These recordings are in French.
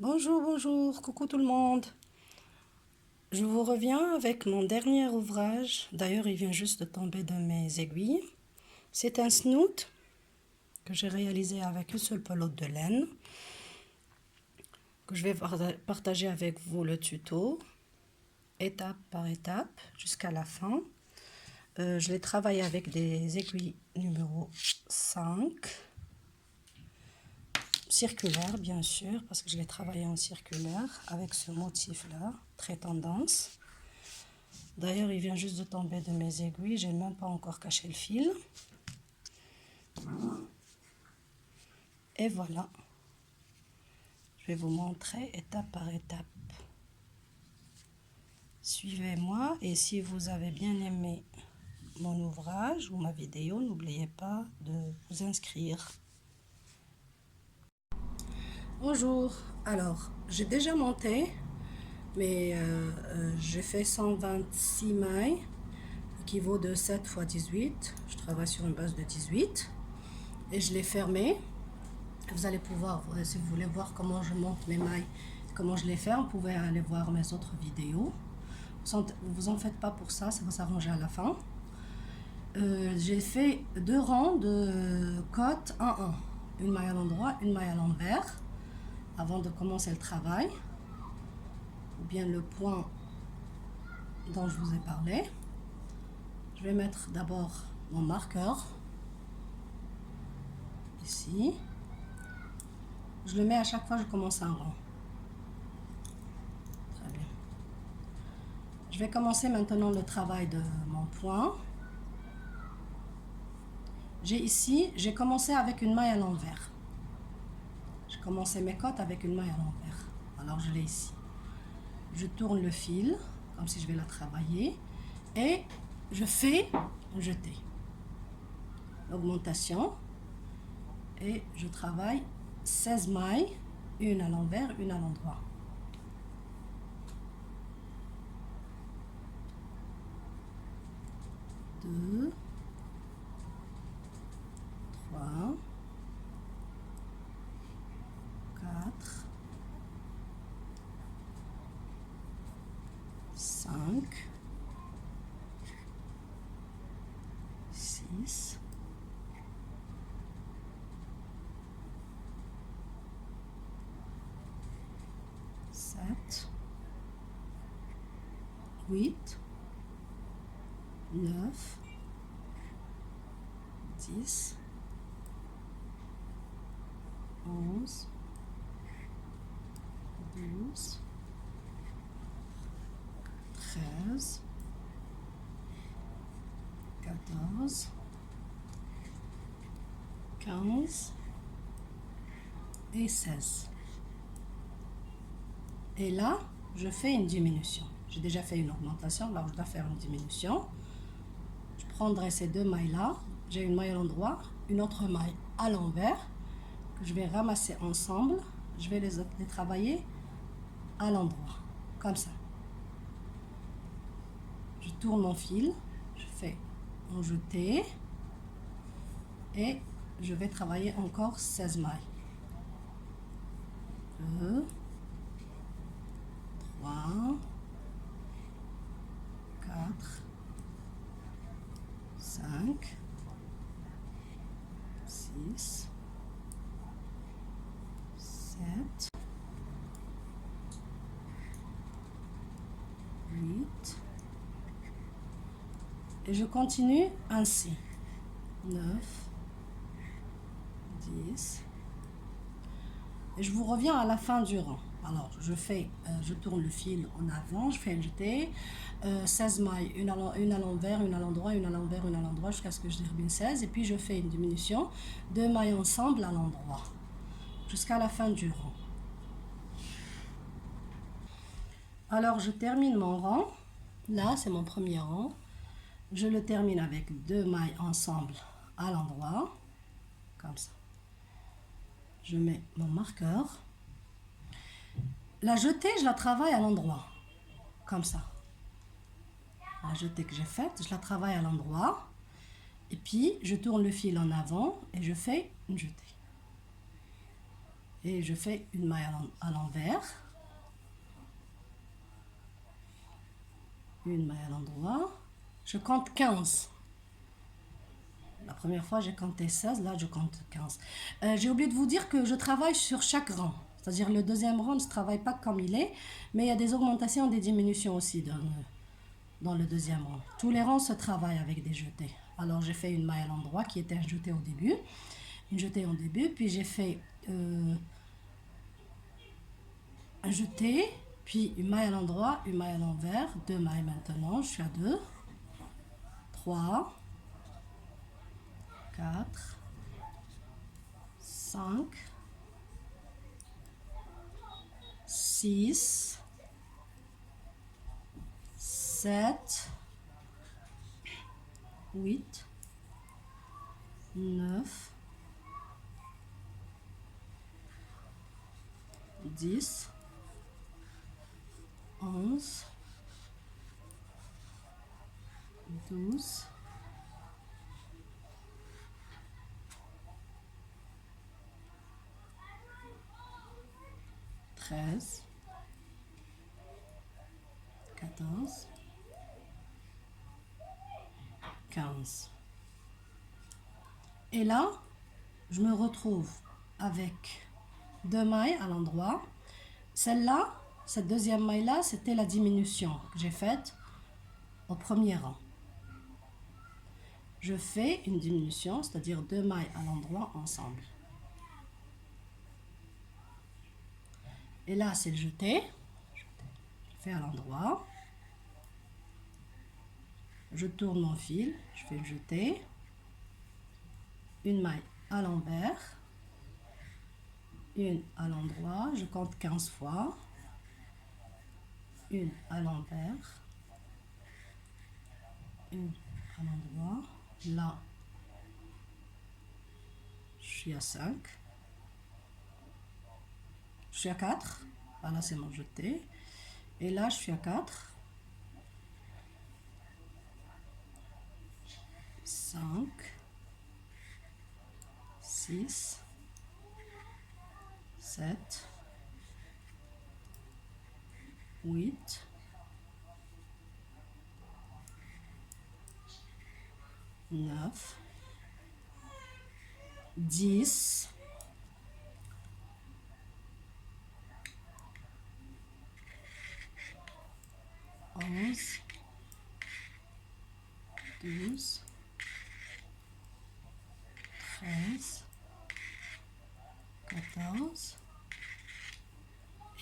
Bonjour, bonjour, coucou tout le monde. Je vous reviens avec mon dernier ouvrage. D'ailleurs, il vient juste de tomber de mes aiguilles. C'est un snoot que j'ai réalisé avec une seule pelote de laine. Que je vais partager avec vous le tuto, étape par étape, jusqu'à la fin. Je l'ai travaillé avec des aiguilles numéro 5. Circulaire bien sûr, parce que je l'ai travaillé en circulaire avec ce motif-là, très tendance. D'ailleurs, il vient juste de tomber de mes aiguilles, j'ai même pas encore caché le fil. Et voilà. Je vais vous montrer étape par étape. Suivez-moi et si vous avez bien aimé mon ouvrage ou ma vidéo, n'oubliez pas de vous inscrire. Bonjour, alors j'ai déjà monté, mais j'ai fait 126 mailles, équivaut de 7 x 18. Je travaille sur une base de 18 et je l'ai fermé. Vous allez pouvoir, si vous voulez voir comment je monte mes mailles, comment je les ferme, vous pouvez aller voir mes autres vidéos. Vous en faites pas pour ça, ça va s'arranger à la fin. J'ai fait 2 rangs de côte 1-1, une maille à l'endroit, une maille à l'envers, avant de commencer le travail, ou bien le point dont je vous ai parlé. Je vais mettre d'abord mon marqueur, ici. Je le mets à chaque fois que je commence un rang. Très bien. Je vais commencer maintenant le travail de mon point. J'ai commencé avec une maille à l'envers. J'ai commencé mes côtes avec une maille à l'envers. Alors je l'ai ici. Je tourne le fil, comme si je vais la travailler. Et je fais jeter. L'augmentation. Et je travaille 16 mailles, une à l'envers, une à l'endroit. 2, 3, 4, 5, 6, 7, 8, 9, 10, 11, 12, 13, 14, 15 et 16. Et là, je fais une diminution. J'ai déjà fait une augmentation, alors je dois faire une diminution. Je prendrai ces deux mailles-là. J'ai une maille à l'endroit, une autre maille à l'envers, que je vais ramasser ensemble. Je vais les travailler à l'endroit, comme ça. Je tourne mon fil, je fais un jeté et je vais travailler encore 16 mailles. 2, 3, 4, 5, 6, 7, 8, et je continue ainsi. 9, 10, et je vous reviens à la fin du rang. Alors, je tourne le fil en avant, je fais un jeté, 16 mailles, une à l'envers, une à l'endroit, une à l'envers, une à l'endroit, jusqu'à ce que je termine 16, et puis je fais une diminution, 2 mailles ensemble à l'endroit, jusqu'à la fin du rang. Alors, je termine mon rang, là, c'est mon premier rang, je le termine avec 2 mailles ensemble à l'endroit, comme ça. Je mets mon marqueur. La jetée, je la travaille à l'endroit, comme ça. La jetée que j'ai faite, je la travaille à l'endroit. Et puis, je tourne le fil en avant et je fais une jetée. et je fais une maille à l'envers, une maille à l'endroit, je compte 15. La première fois j'ai compté 16, là je compte 15. J'ai oublié de vous dire que je travaille sur chaque rang, c'est-à-dire le deuxième rang ne se travaille pas comme il est, mais il y a des augmentations et des diminutions aussi dans le deuxième rang. Tous les rangs se travaillent avec des jetés. Alors j'ai fait une maille à l'endroit qui était un jeté au début, une jetée au début, puis j'ai fait un jeté, puis une maille à l'endroit, une maille à l'envers, deux mailles maintenant, je suis à 2, 3, 4, 5, 6, 7, 8, 9, 10, 11, 12, 13, 14, 15. Et là, je me retrouve avec deux mailles à l'endroit. Celle-là, cette deuxième maille-là, c'était la diminution que j'ai faite au premier rang. Je fais une diminution, c'est-à-dire deux mailles à l'endroit ensemble. Et là, c'est le jeté. Je fais à l'endroit. Je tourne mon fil, je fais le jeté. Une maille à l'envers. Une à l'endroit, je compte 15 fois. Une à l'envers. Une à l'endroit. Là, je suis à 5. Je suis à 4. Voilà, c'est mon jeté. Et là, je suis à 4. 5. 6. 7. 8. 9. 10. 11, 12, 13, 14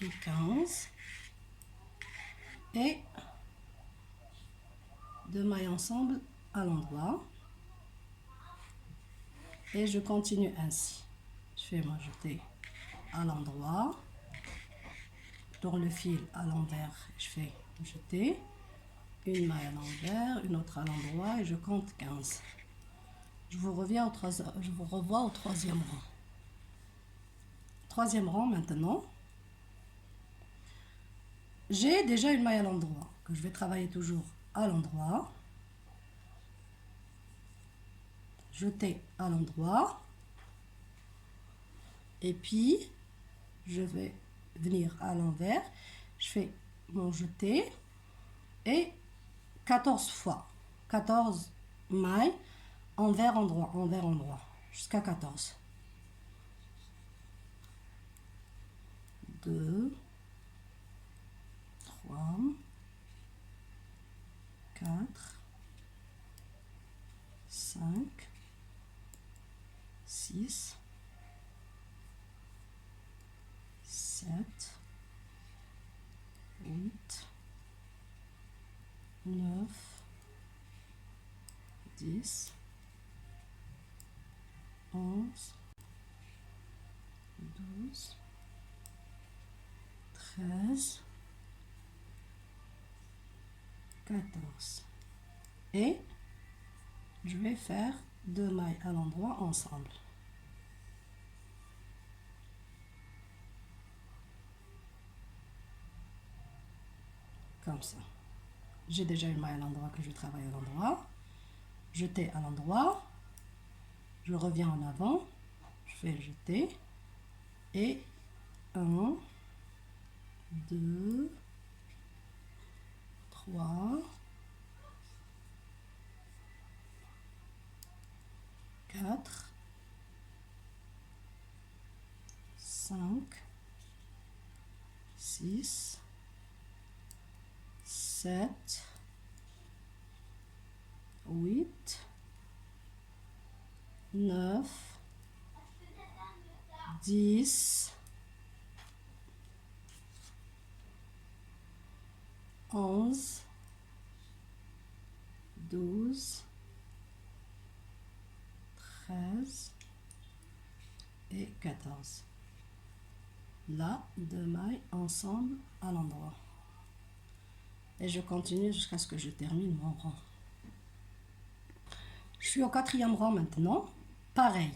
et 15. Et deux mailles ensemble à l'endroit. Et je continue ainsi. Je fais mon jeté à l'endroit. Je tourne le fil à l'envers. Je fais jeter. Une maille à l'envers, une autre à l'endroit et je compte 15. Je vous revois au troisième rang. Troisième rang maintenant. J'ai déjà une maille à l'endroit que je vais travailler toujours à l'endroit. Jeter à l'endroit. Et puis, je vais venir à l'envers. Je fais mon jeté et 14 fois. 14 mailles envers endroit, envers endroit, jusqu'à 14. 2, 3, 4, 5, 6, 7, 8, 9, 10, 11, 12, 13, 14. Et je vais faire deux mailles à l'endroit ensemble. Comme ça. J'ai déjà une maille à l'endroit que je travaille à l'endroit. Jeter à l'endroit. Je reviens en avant. Je fais le jeter. Et 1, 2, 3, 4, 5, 6, 7, 8, 9, 10, 11, 12, 13 et 14. Là, 2 mailles ensemble à l'endroit. Et je continue jusqu'à ce que je termine mon rang. Je suis au 4e rang maintenant. Pareil.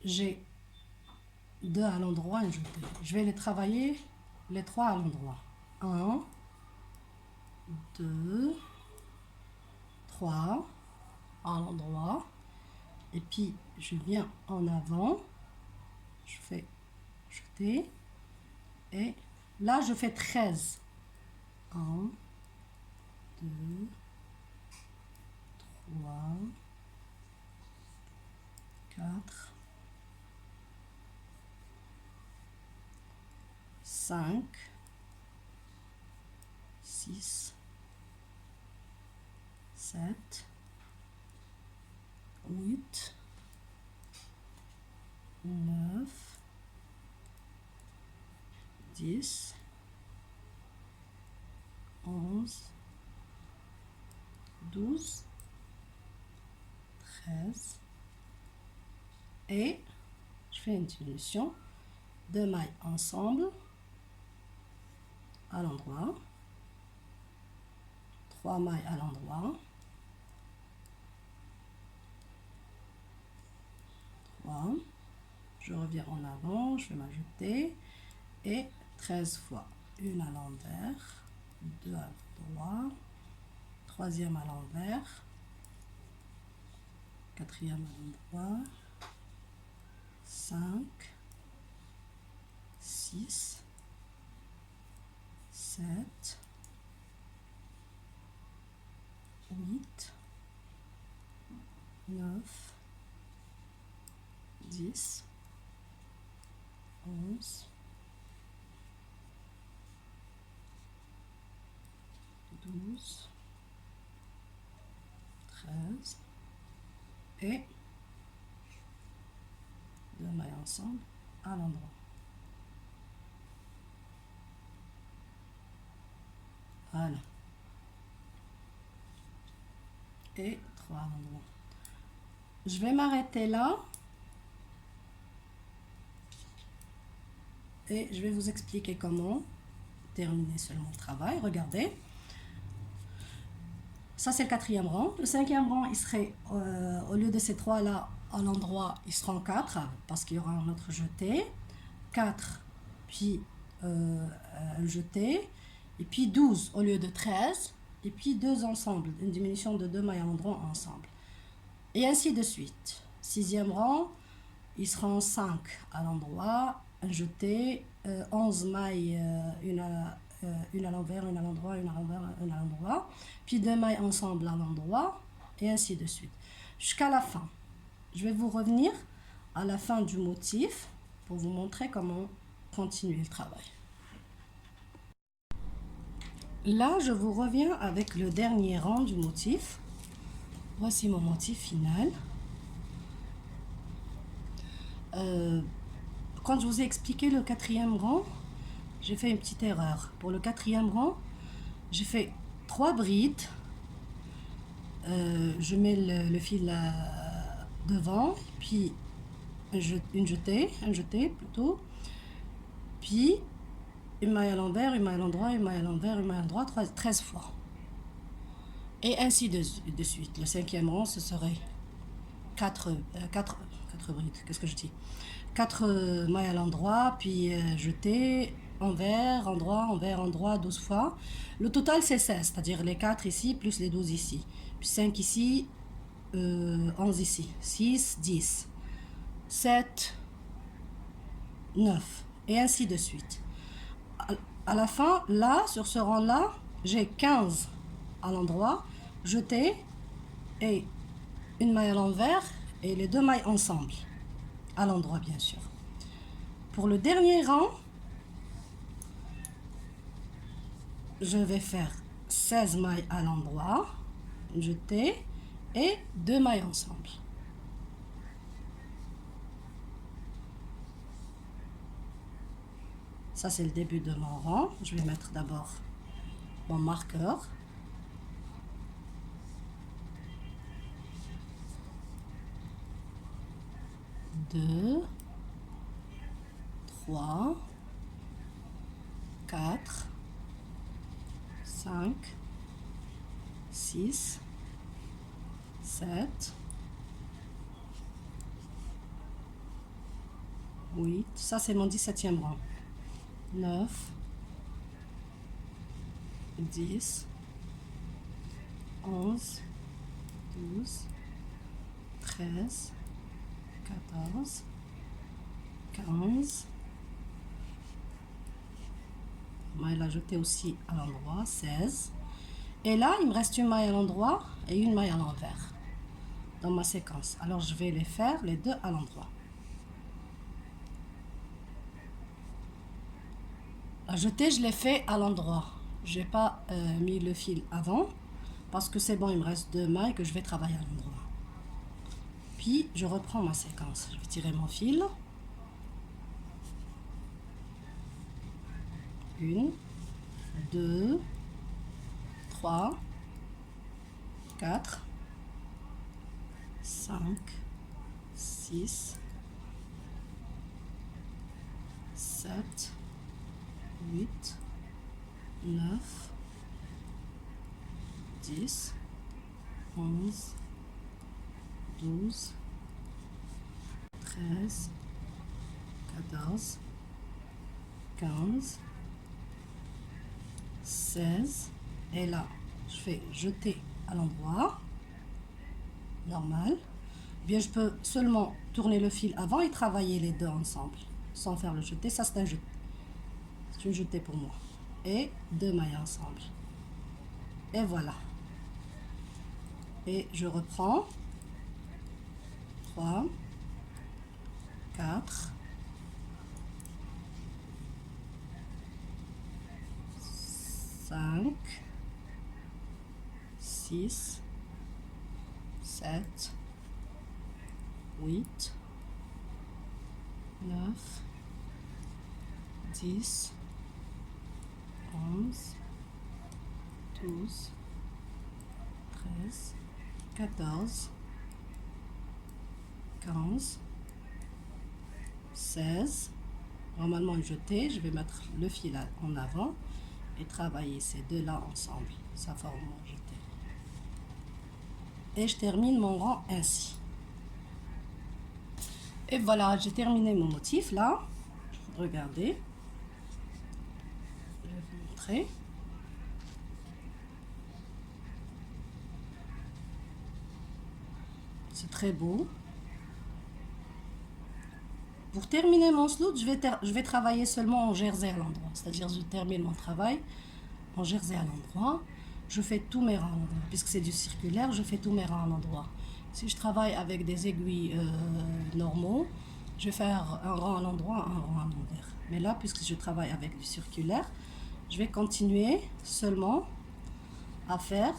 J'ai 2 à l'endroit et jeté. Je vais les travailler les 3 à l'endroit. 1, 2, 3 à l'endroit. Et puis je viens en avant. Je fais jeter. Et là, je fais 13. 1, 2, 3, 4, 5, 6, 7, 8, 9, 10, 11, 12, 13 et je fais une diminution, 2 mailles ensemble à l'endroit, 3 mailles à l'endroit, 3, je reviens en avant, je vais m'ajouter et 13 fois, une à l'envers, 2 à l'endroit, 3e à l'envers, 4e à l'endroit, 5, 6, 7, 8, 9, 10, 11, 12, 13 et 2 mailles ensemble à l'endroit. Voilà. Et 3 à l'endroit. Je vais m'arrêter là. Et je vais vous expliquer comment terminer seulement le travail. Regardez. Ça, c'est le 4e rang. Le 5e rang, il serait, au lieu de ces 3 là, à l'endroit, ils seront 4 parce qu'il y aura un autre jeté. 4, puis un jeté. Et puis 12 au lieu de 13. Et puis 2 ensemble. Une diminution de 2 mailles à l'endroit ensemble. Et ainsi de suite. 6e rang, ils seront 5 à l'endroit, un jeté, 11 mailles, une à l'envers, une à l'endroit, une à l'envers, une à l'endroit, puis 2 mailles ensemble à l'endroit, et ainsi de suite. Jusqu'à la fin. Je vais vous revenir à la fin du motif pour vous montrer comment continuer le travail. Là, je vous reviens avec le dernier rang du motif. Voici mon motif final. Quand je vous ai expliqué le 4e rang, j'ai fait une petite erreur. Pour le 4e rang, j'ai fait 3 brides. Je mets le fil devant, puis un jeté plutôt, puis une maille à l'envers, une maille à l'endroit, une maille à l'envers, une maille à l'endroit, 13 fois. Et ainsi de suite. Le 5e rang, ce serait 4 brides. Qu'est-ce que je dis? 4 mailles à l'endroit, puis jeté, envers, endroit, envers, endroit, 12 fois. Le total, c'est 16, c'est-à-dire les 4 ici, plus les 12 ici. Puis 5 ici, 11 ici. 6, 10. 7, 9 et ainsi de suite. À la fin, là, sur ce rang-là, j'ai 15 à l'endroit, jeté et une maille à l'envers et les deux mailles ensemble, à l'endroit bien sûr. Pour le dernier rang, je vais faire 16 mailles à l'endroit, jeté et deux mailles ensemble. Ça, c'est le début de mon rang. Je vais mettre d'abord mon marqueur. Deux, trois, quatre, cinq, six, sept, huit. Ça, c'est mon 17e rang. 9, 10, 11, 12, 13, 14, 15. Maille ajoutée aussi à l'endroit, 16. Et là, il me reste une maille à l'endroit et une maille à l'envers dans ma séquence. Alors, je vais les faire les deux à l'endroit. La jetée, je l'ai fait à l'endroit. Je n'ai pas mis le fil avant parce que c'est bon, il me reste deux mailles que je vais travailler à l'endroit. Puis, je reprends ma séquence. Je vais tirer mon fil. Une, deux, trois, quatre, cinq, six, sept, 8, 9, 10, 11, 12, 13, 14, 15, 16. Et là, je fais jeter à l'endroit, normal. Bien, je peux seulement tourner le fil avant et travailler les deux ensemble, sans faire le jeté. Ça, c'est un jeté. C'est une jetée pour moi. Et deux mailles ensemble. Et voilà. Et je reprends. 3, 4, 5, 6, 7, 8, 9, 10, 11, 12, 13, 14, 15, 16. Normalement une jetée, je vais mettre le fil en avant et travailler ces deux-là ensemble. Ça forme mon jeté. Et je termine mon rang ainsi. Et voilà, j'ai terminé mon motif là. Regardez. Je vais vous montrer. C'est très beau. Pour terminer mon sloot, je vais travailler seulement en jersey à l'endroit. C'est-à-dire, je termine mon travail en jersey à l'endroit. Je fais tous mes rangs à l'endroit. Puisque c'est du circulaire, je fais tous mes rangs à l'endroit. Si je travaille avec des aiguilles normaux, je vais faire un rang à l'endroit, un rang à l'envers. Mais là, puisque je travaille avec du circulaire, je vais continuer seulement à faire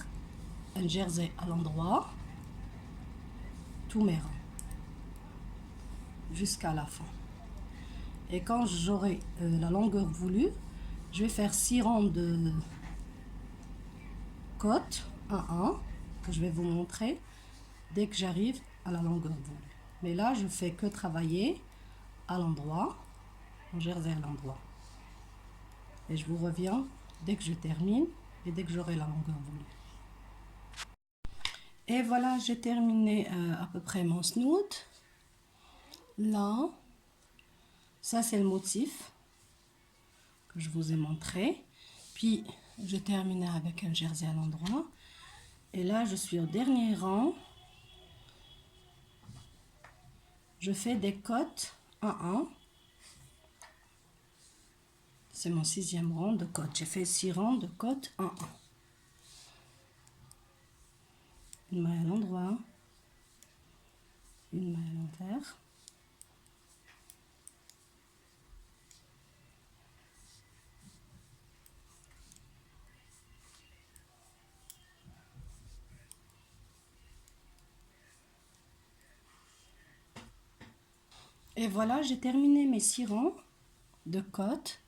un jersey à l'endroit, tous mes rangs, jusqu'à la fin. Et quand j'aurai la longueur voulue, je vais faire 6 rangs de côte, 1, que je vais vous montrer dès que j'arrive à la longueur voulue. Mais là, je fais que travailler à l'endroit, en jersey à l'endroit. Et je vous reviens dès que je termine et dès que j'aurai la longueur voulue. Et voilà, j'ai terminé à peu près mon snoot. Là, ça c'est le motif que je vous ai montré. Puis, je termine avec un jersey à l'endroit. Et là, je suis au dernier rang. Je fais des côtes 1, C'est mon 6e rang de côte. J'ai fait 6 rangs de côte en 1. Une maille à l'endroit, une maille à l'envers, et voilà, j'ai terminé mes 6 rangs de côte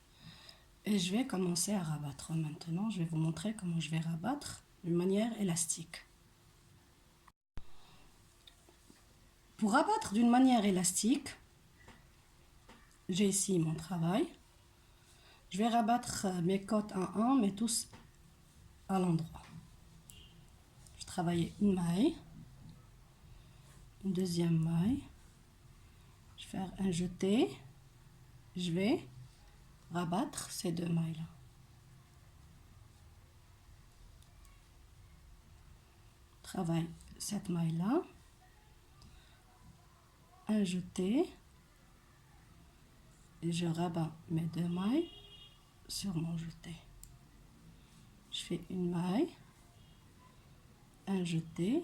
et je vais commencer à rabattre. Maintenant, je vais vous montrer comment je vais rabattre d'une manière élastique. Pour rabattre d'une manière élastique, j'ai ici mon travail. Je vais rabattre mes côtes en 1, mais tous à l'endroit. Je travaille une maille, une deuxième maille, je vais faire un jeté, je vais rabattre ces 2 mailles là. Travaille cette maille là, un jeté, et je rabats mes 2 mailles sur mon jeté. Je fais une maille, un jeté,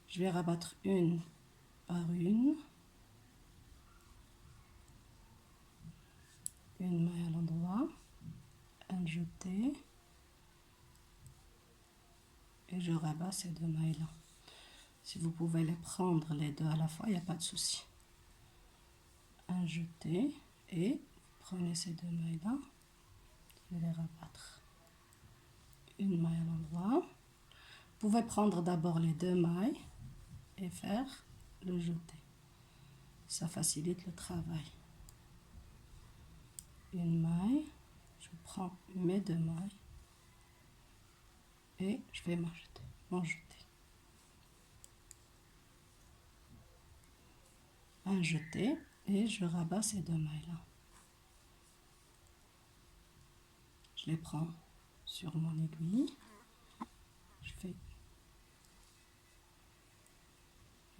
je vais rabattre une par une maille à l'endroit, un jeté, et je rabats ces 2 mailles là. Si vous pouvez les prendre les 2 à la fois, il n'y a pas de souci. Un jeté, et prenez ces 2 mailles là, je vais les rabattre. Une maille à l'endroit. Vous pouvez prendre d'abord les 2 mailles et faire le jeté. Ça facilite le travail. Une maille, je prends mes 2 mailles et je vais m'en jeter. Un jeté et je rabats ces 2 mailles là. Je les prends sur mon aiguille. Je fais.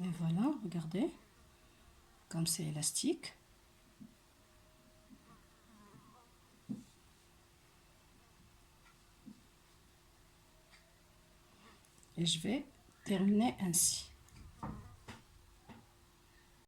Et voilà, regardez, comme c'est élastique. Et je vais terminer ainsi.